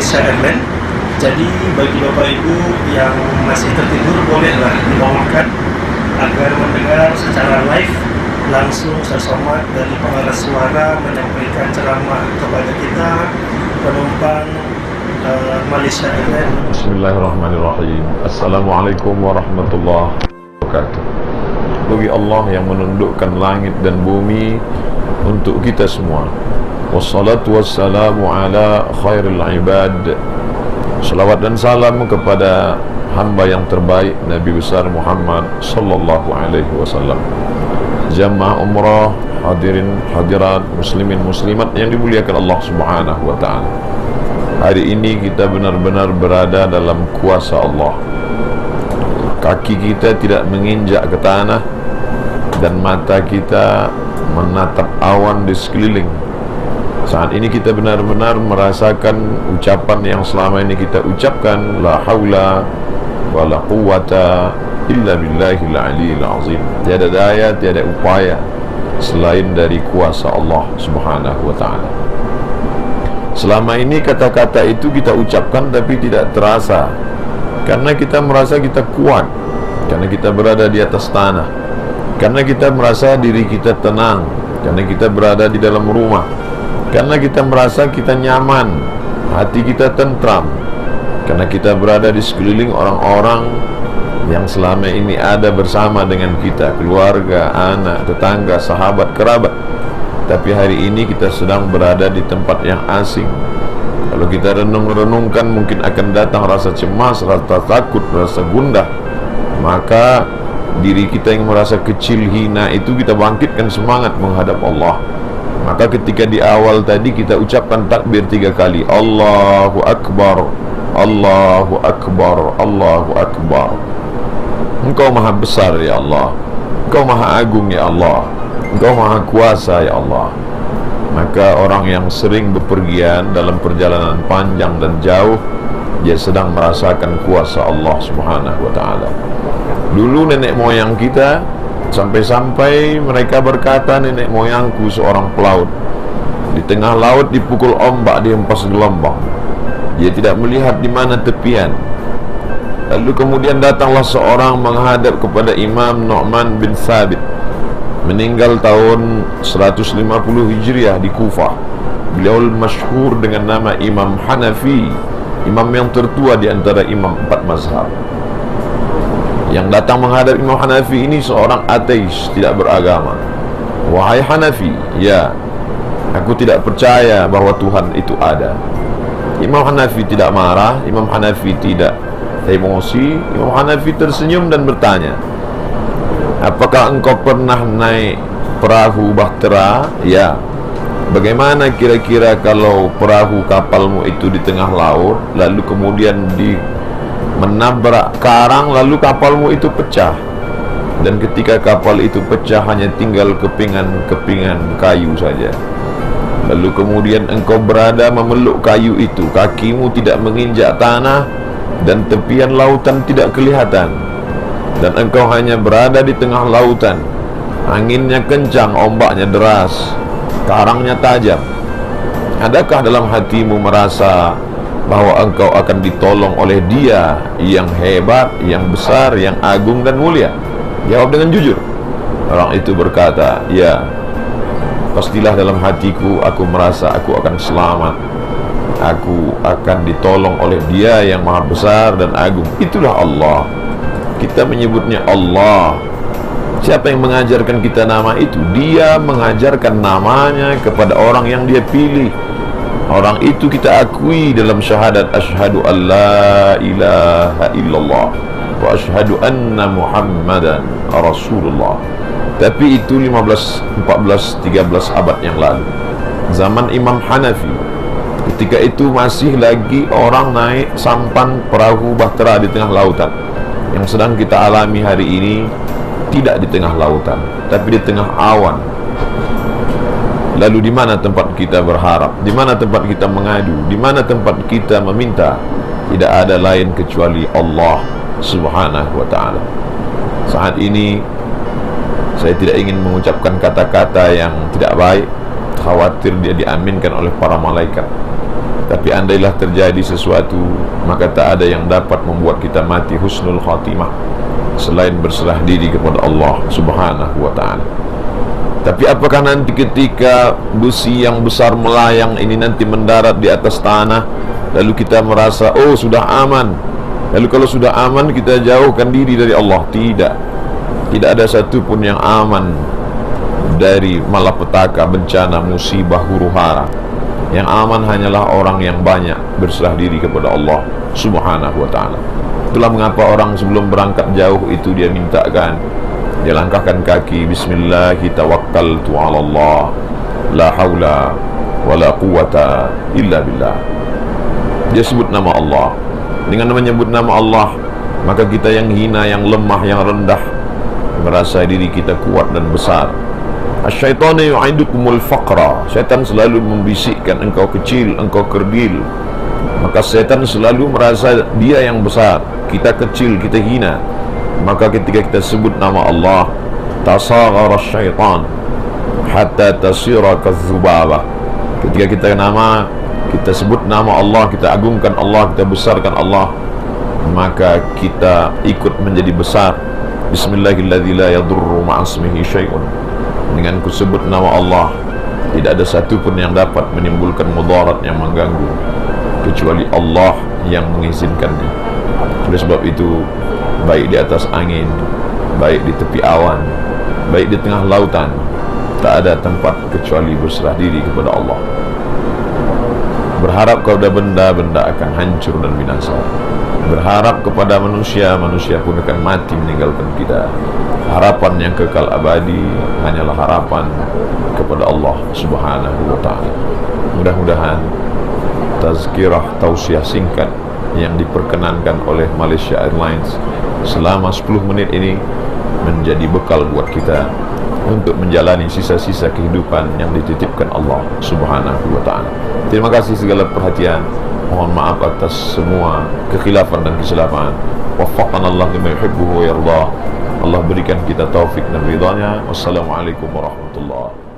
Malaysia Airlines. Jadi bagi Bapak Ibu yang masih tertidur, bolehlah dibangunkan agar mendengar secara live langsung sesomat dari pengarah suara menyampaikan ceramah kepada kita penumpang Malaysia Airlines. Bismillahirrahmanirrahim. Assalamualaikum warahmatullahi wabarakatuh. Bagi Allah yang menundukkan langit dan bumi untuk kita semua. Wassalatu wassalamu ala khairil ibad. Salawat dan salam kepada hamba yang terbaik, Nabi besar Muhammad sallallahu alaihi wasallam. Jamaah umrah, hadirin hadirat, muslimin muslimat yang dimuliakan Allah Subhanahu wa taala. Hari ini kita benar-benar berada dalam kuasa Allah. Kaki kita tidak menginjak ke tanah dan mata kita menatap awan di sekeliling. Saat ini kita benar-benar merasakan ucapan yang selama ini kita ucapkan, la haula wa la quwwata illa billahil aliyil azim. Tiada daya, tiada upaya selain dari kuasa Allah Subhanahu wa taala. Selama ini kata-kata itu kita ucapkan tapi tidak terasa, karena kita merasa kita kuat, karena kita berada di atas tanah, karena kita merasa diri kita tenang, karena kita berada di dalam rumah, karena kita merasa kita nyaman, hati kita tentram, karena kita berada di sekeliling orang-orang yang selama ini ada bersama dengan kita, keluarga, anak, tetangga, sahabat, kerabat. Tapi hari ini kita sedang berada di tempat yang asing. Kalau kita renung-renungkan, mungkin akan datang rasa cemas, rasa takut, rasa gundah. Maka diri kita yang merasa kecil, hina itu kita bangkitkan semangat menghadap Allah. Maka ketika di awal tadi kita ucapkan takbir 3 kali, Allahu Akbar, Allahu Akbar, Allahu Akbar. Engkau maha besar ya Allah, Engkau maha agung ya Allah, Engkau maha kuasa ya Allah. Maka orang yang sering bepergian dalam perjalanan panjang dan jauh, dia sedang merasakan kuasa Allah Subhanahu wa ta'ala. Dulu nenek moyang kita, sampai-sampai mereka berkata, nenek moyangku seorang pelaut, di tengah laut dipukul ombak, dihempas gelombang, dia tidak melihat di mana tepian. Lalu kemudian datanglah seorang menghadap kepada Imam Nu'man bin Thabit, meninggal tahun 150 Hijriah di Kufah. Beliau masyhur dengan nama Imam Hanafi, imam yang tertua di antara imam 4 mazhab. Yang datang menghadap Imam Hanafi ini seorang ateis, tidak beragama. Wahai Hanafi, ya, aku tidak percaya bahwa Tuhan itu ada. Imam Hanafi tidak marah, Imam Hanafi tidak emosi. Imam Hanafi tersenyum dan bertanya, apakah engkau pernah naik perahu bahtera? Ya. Bagaimana kira-kira kalau perahu kapalmu itu di tengah laut, lalu kemudian menabrak karang, lalu kapalmu itu pecah, dan ketika kapal itu pecah hanya tinggal kepingan-kepingan kayu saja. Lalu kemudian engkau berada memeluk kayu itu, kakimu tidak menginjak tanah dan tepian lautan tidak kelihatan, dan engkau hanya berada di tengah lautan. Anginnya kencang, ombaknya deras, karangnya tajam. Adakah dalam hatimu merasa bahwa engkau akan ditolong oleh Dia yang hebat, yang besar, yang agung dan mulia? Jawab dengan jujur. Orang itu berkata, ya, pastilah dalam hatiku aku merasa aku akan selamat, aku akan ditolong oleh Dia yang maha besar dan agung. Itulah Allah. Kita menyebutnya Allah. Siapa yang mengajarkan kita nama itu? Dia mengajarkan namanya kepada orang yang Dia pilih. Orang itu kita akui dalam syahadat asyhadu an la ilaha illallah wa asyhadu anna Muhammadan Rasulullah. Tapi itu 15, 14, 13 abad yang lalu, zaman Imam Hanafi. Ketika itu masih lagi orang naik sampan perahu bahtera di tengah lautan. Yang sedang kita alami hari ini tidak di tengah lautan, tapi di tengah awan. Lalu di mana tempat kita berharap? Di mana tempat kita mengadu? Di mana tempat kita meminta? Tidak ada lain kecuali Allah Subhanahu wa ta'ala. Saat ini saya tidak ingin mengucapkan kata-kata yang tidak baik, khawatir dia diaminkan oleh para malaikat. Tapi andailah terjadi sesuatu, maka tak ada yang dapat membuat kita mati husnul khatimah selain berserah diri kepada Allah Subhanahu wa ta'ala. Tapi apakah nanti ketika besi yang besar melayang ini nanti mendarat di atas tanah, lalu kita merasa oh sudah aman, lalu kalau sudah aman kita jauhkan diri dari Allah? Tidak. Tidak ada satupun yang aman dari malapetaka, bencana, musibah, huru-hara. Yang aman hanyalah orang yang banyak berserah diri kepada Allah Subhanahu wa ta'ala. Itulah mengapa orang sebelum berangkat jauh itu dia mintakan, dia langkahkan kaki, bismillahi tawakkaltu ala Allah, la hawla wa la quwata illa billah. Dia sebut nama Allah. Dengan menyebut nama Allah, maka kita yang hina, yang lemah, yang rendah merasa diri kita kuat dan besar. Asyaitanu yu'idukumul faqra. Syaitan selalu membisikkan engkau kecil, engkau kerdil. Maka syaitan selalu merasa dia yang besar, kita kecil, kita hina. Maka ketika kita sebut nama Allah, tasaghara syaitan hatta tasira kazzubabah. Ketika kita sebut nama Allah, kita agungkan Allah, kita besarkan Allah, maka kita ikut menjadi besar. Bismillahilladzi la yadurru ma'asmihi syai'un. Dengan kusebut nama Allah, tidak ada satu pun yang dapat menimbulkan mudarat yang mengganggu kecuali Allah yang mengizinkannya. Oleh sebab itu, baik di atas angin, baik di tepi awan, baik di tengah lautan, tak ada tempat kecuali berserah diri kepada Allah. Berharap kepada benda-benda akan hancur dan binasa. Berharap kepada manusia, manusia pun akan mati meninggalkan kita. Harapan yang kekal abadi hanyalah harapan kepada Allah Subhanahu wa ta'ala. Mudah-mudahan tazkirah tausiah singkat yang diperkenankan oleh Malaysia Airlines selama 10 menit ini menjadi bekal buat kita untuk menjalani sisa-sisa kehidupan yang dititipkan Allah Subhanahu wa ta'ala. Terima kasih segala perhatian. Mohon maaf atas semua kekhilafan dan kesilapan. Waffaqana Allah lima yuhibbuhu wa yardah. Allah berikan kita taufik dan ridhanya. Wassalamualaikum warahmatullahi wabarakatuh.